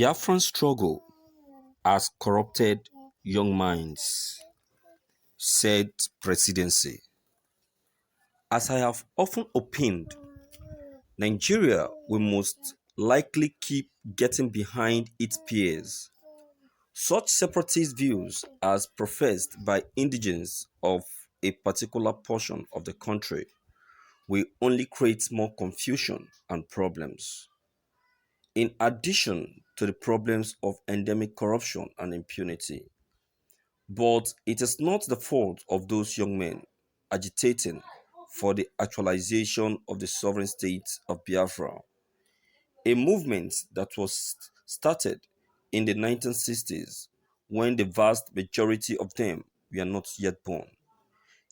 Biafran struggle has corrupted young minds, said Presidency. As I have often opined, Nigeria will most likely keep getting behind its peers. Such separatist views as professed by indigents of a particular portion of the country will only create more confusion and problems. In addition to the problems of endemic corruption and impunity, but it is not the fault of those young men agitating for the actualization of the sovereign state of Biafra, a movement that was started in the 1960s when the vast majority of them were not yet born.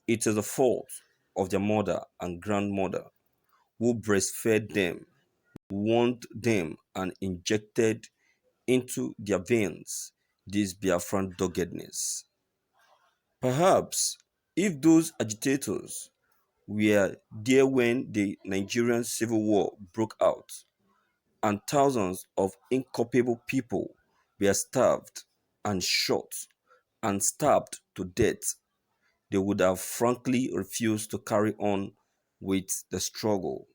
It is the fault of their mother and grandmother who breastfed them, warned them, and injected into their veins this Biafran doggedness. Perhaps if those agitators were there when the Nigerian Civil War broke out and thousands of inculpable people were starved and shot and stabbed to death, they would have frankly refused to carry on with the struggle,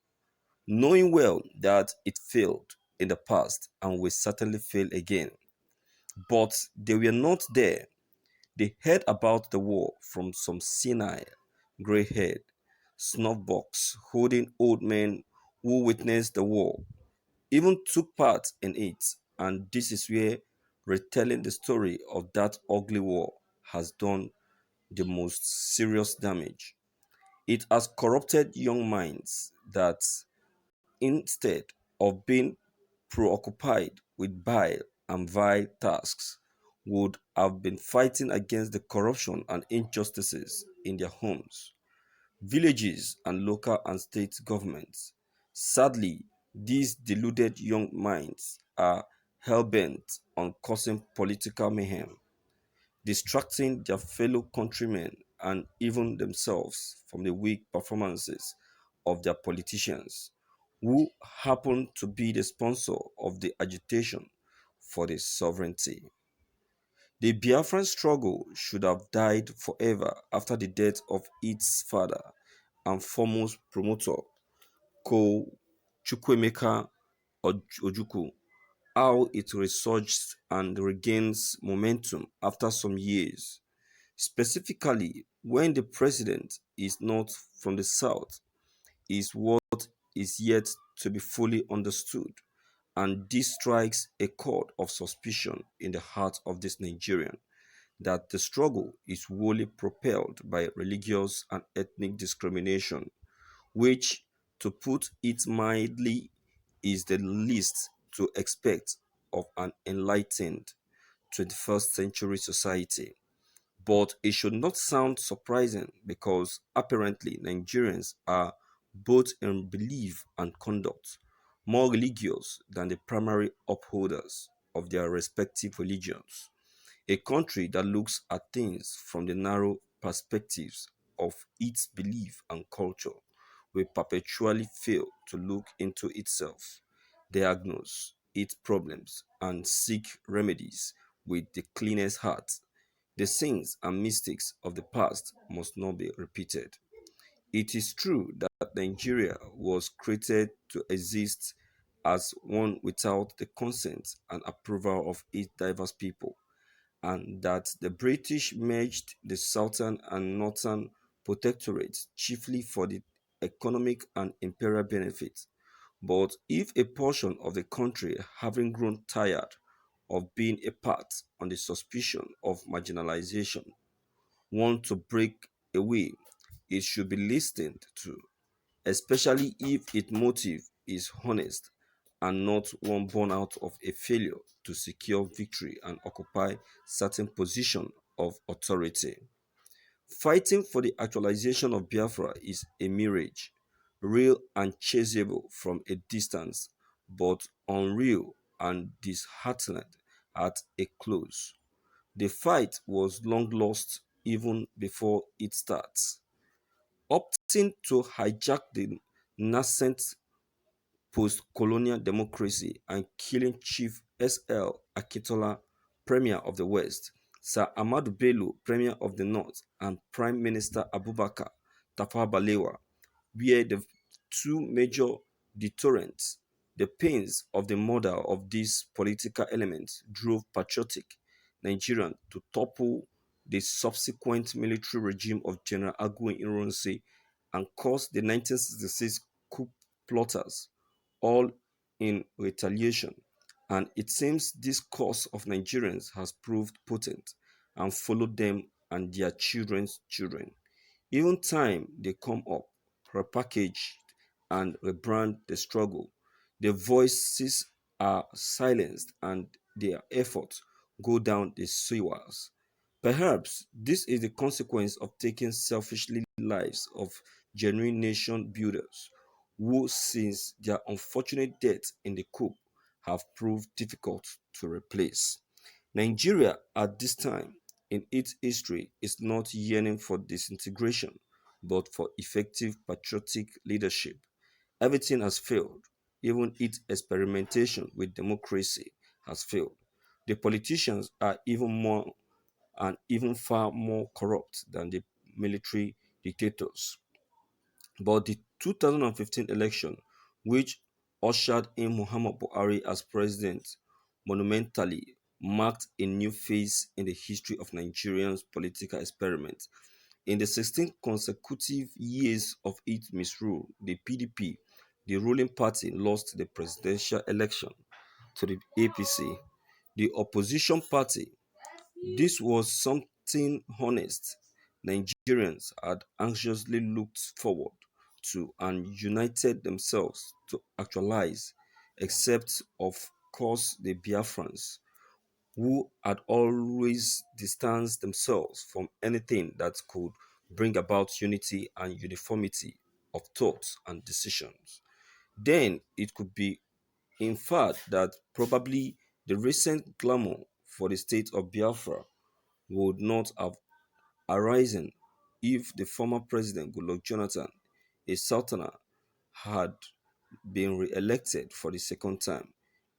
knowing well that it failed in the past and will certainly fail again. But they were not there. They heard about the war from some senile, gray-haired snuffbox holding old men who witnessed the war, even took part in it, and this is where retelling the story of that ugly war has done the most serious damage. It has corrupted young minds that, instead of being preoccupied with vile tasks, would have been fighting against the corruption and injustices in their homes, villages, and local and state governments. Sadly, these deluded young minds are hell-bent on causing political mayhem, distracting their fellow countrymen and even themselves from the weak performances of their politicians, who happen to be the sponsor of the agitation for the sovereignty. The Biafran struggle should have died forever after the death of its father and foremost promoter, Ko Chukwemeka Ojukwu. How it resurged and regains momentum after some years, specifically when the president is not from the south, is what is yet to be fully understood, and this strikes a chord of suspicion in the heart of this Nigerian that the struggle is wholly propelled by religious and ethnic discrimination, which, to put it mildly, is the least to expect of an enlightened 21st century society. But it should not sound surprising because apparently Nigerians are, both in belief and conduct, more religious than the primary upholders of their respective religions. A country that looks at things from the narrow perspectives of its belief and culture will perpetually fail to look into itself, diagnose its problems, and seek remedies with the cleanest heart. The sins and mistakes of the past must not be repeated. It is true that Nigeria was created to exist as one without the consent and approval of its diverse people, and that the British merged the southern and northern protectorates chiefly for the economic and imperial benefit. But if a portion of the country, having grown tired of being a part on the suspicion of marginalization, want to break away, it should be listened to, especially if its motive is honest and not one born out of a failure to secure victory and occupy certain position of authority. Fighting for the actualization of Biafra is a mirage, real and chaseable from a distance, but unreal and disheartening at a close. The fight was long lost even before it starts. Opting to hijack the nascent post colonial democracy and killing chief S.L. Akintola, Premier of the West, Sir Ahmadu Bello, Premier of the North, and Prime Minister Abubakar Tafawa Balewa were the two major deterrents. The pains of the murder of these political elements drove patriotic Nigerians to topple the subsequent military regime of General Aguiyi Ironsi and caused the 1966 coup plotters, all in retaliation. And it seems this course of Nigerians has proved potent and followed them and their children's children. Even time they come up, repackaged and rebrand the struggle, their voices are silenced and their efforts go down the sewers. Perhaps this is the consequence of taking selfishly lives of genuine nation builders who, since their unfortunate death in the coup, have proved difficult to replace. Nigeria at this time in its history is not yearning for disintegration, but for effective patriotic leadership. Everything has failed. Even its experimentation with democracy has failed. The politicians are even more and even far more corrupt than the military dictators. But the 2015 election, which ushered in Muhammad Buhari as president, monumentally marked a new phase in the history of Nigeria's political experiment. In the 16 consecutive years of its misrule, the PDP, the ruling party, lost the presidential election to the APC, the opposition party. This was something honest Nigerians had anxiously looked forward to and united themselves to actualize, except, of course, the Biafrans, who had always distanced themselves from anything that could bring about unity and uniformity of thoughts and decisions. Then it could be inferred that probably the recent clamor for the state of Biafra would not have arisen if the former president Goodluck Jonathan, a Southerner, had been re-elected for the second time.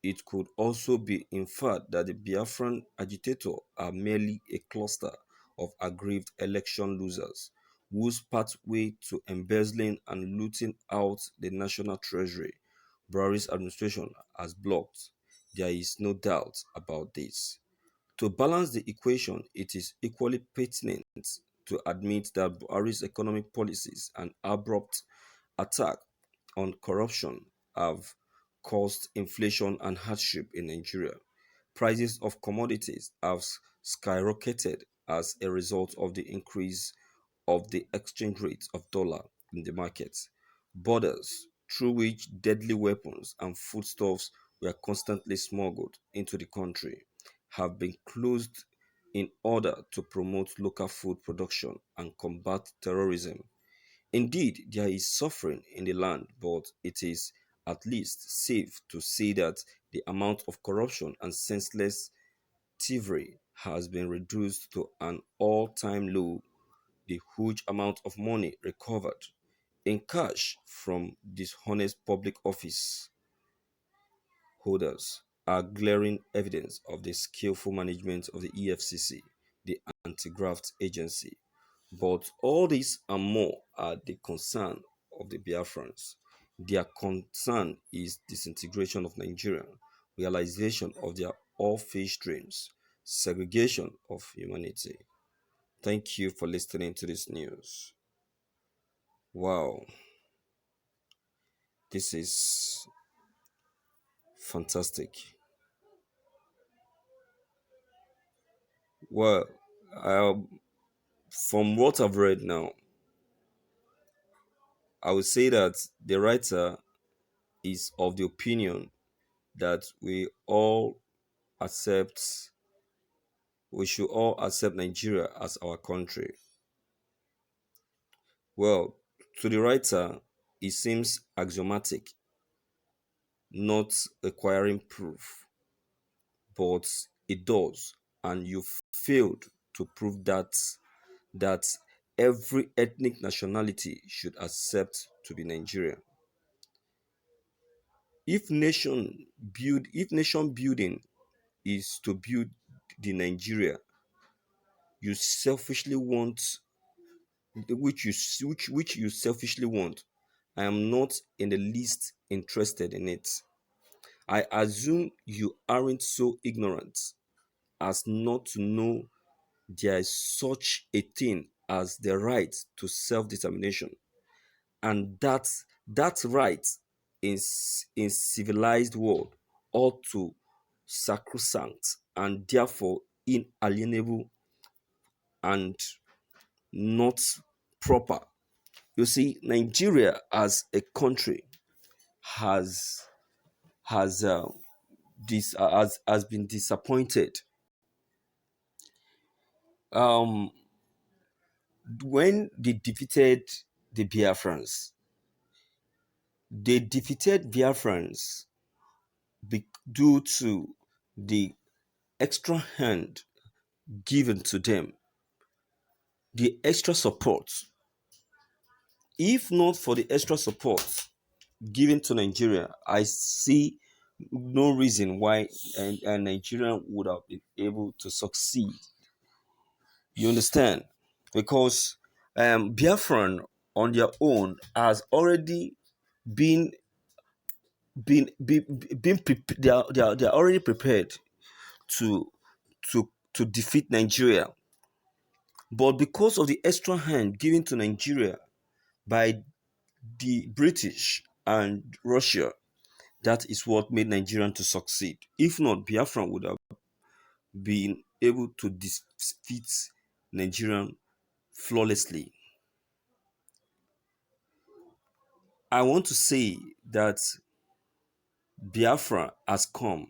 It could also be inferred that the Biafran agitators are merely a cluster of aggrieved election losers whose pathway to embezzling and looting out the national treasury Buhari's administration has blocked. There is no doubt about this. To balance the equation, it is equally pertinent to admit that Buhari's economic policies and abrupt attack on corruption have caused inflation and hardship in Nigeria. Prices of commodities have skyrocketed as a result of the increase of the exchange rate of dollar in the markets. Borders through which deadly weapons and foodstuffs were constantly smuggled into the country have been closed in order to promote local food production and combat terrorism. Indeed, there is suffering in the land, but it is at least safe to say that the amount of corruption and senseless thievery has been reduced to an all-time low. The huge amount of money recovered in cash from dishonest public office holders are glaring evidence of the skillful management of the EFCC, the anti-graft agency. But all this and more are the concern of the Biafrans. Their concern is disintegration of Nigeria, realization of their all-fish dreams, segregation of humanity. Thank you for listening to this news. Wow, this is fantastic. Well, from what I've read now, I would say that the writer is of the opinion that accept we should all accept Nigeria as our country. Well, to the writer, it seems axiomatic, not requiring proof, but it does, and you failed to prove that every ethnic nationality should accept to be Nigerian. if nation building is to build the Nigeria you selfishly want, which you selfishly want, I am not in the least interested in it. I assume you aren't so ignorant as not to know there is such a thing as the right to self-determination, and that right in civilized world ought to sacrosanct and therefore inalienable and not proper. You see, Nigeria as a country has has this has been disappointed um, when they defeated the Biafrans. They defeated Biafrans due to the extra hand given to them, the extra support. If not for the extra support given to Nigeria, I see no reason why Nigeria would have been able to succeed. You understand? Because Biafran on their own has already been been prepared. They are already prepared to to defeat Nigeria. But because of the extra hand given to Nigeria by the British and Russia, that is what made Nigeria to succeed. If not, Biafra would have been able to defeat Nigeria flawlessly. I want to say that Biafra has come.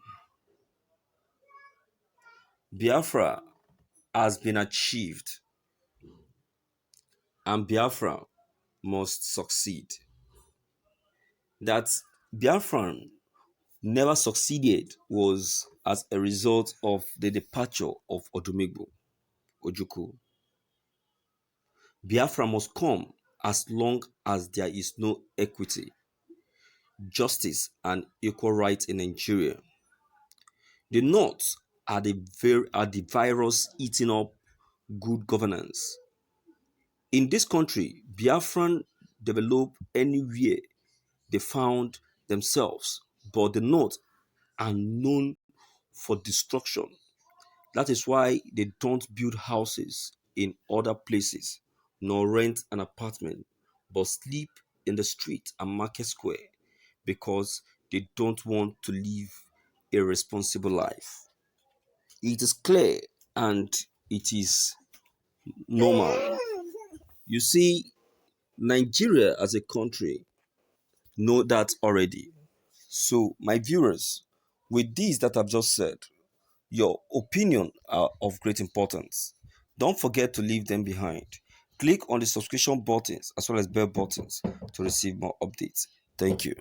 Biafra has been achieved, and Biafra must succeed. That Biafra never succeeded was as a result of the departure of Odumegbo Ojukwu. Biafra must come as long as there is no equity, justice, and equal rights in Nigeria. The North are the virus eating up good governance. In this country, Biafran develop anywhere they found themselves, but the North are known for destruction. That is why they don't build houses in other places, nor rent an apartment, but sleep in the street and market square because they don't want to live a responsible life. It is clear and it is normal. You see, Nigeria as a country know that already. So, my viewers, with this that I've just said, your opinion are of great importance. Don't forget to leave them behind. Click on the subscription buttons as well as bell buttons to receive more updates. Thank you.